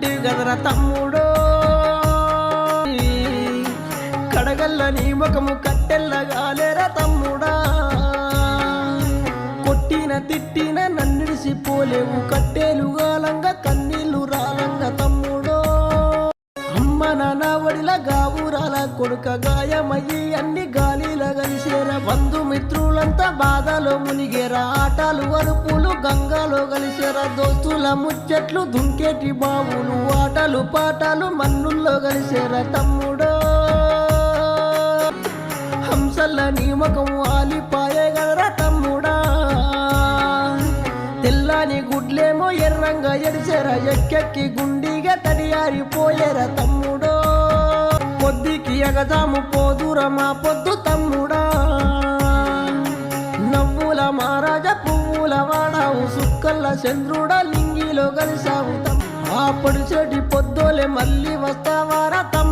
ఉంటే గదర తమ్ముడో కడగల్ల నీ ముఖము కట్టెల్లగాలేరా తమ్ముడా కొట్టిన తిట్టిన నన్నిడిసిపోలేవు కట్టేలుగాలంగా కన్నీళ్లు రాలంగా తమ్ముడో అమ్మ నాన్న వడిల గావురాల కొడుక గాయమయ్యి అన్ని గాలిల కలిసేరా బంధుమిత్రులంతా బాధలో మునిగేరా ఆటలు అరుపులు గంగాలో కలిసేరా దోస్తుల ముచ్చట్లు దుంకేటి బావులు ఆటలు పాటలు మన్నుల్లో కలిసేరా తమ్ముడో హంసల్ల నీ ముఖం ఆలిపాయే గదరా తమ్ముడా తెల్లాని గుడ్లేమో ఎర్రంగా ఎడిసేరా ఎక్కెక్కి గుండిగా తడియారిపోయేరా తమ్ముడో పొద్దుకి ఎగదాము పోదురా మా పొద్దు తమ్ముడా నవ్వుల మహారాజ పువ్వుల వాడావు సుక్కల్ల చంద్రుడా లింగిలో కలిసావు ఆ పొడిచేటి పొద్దోలే మళ్ళీ వస్తావారా తమ్ముడా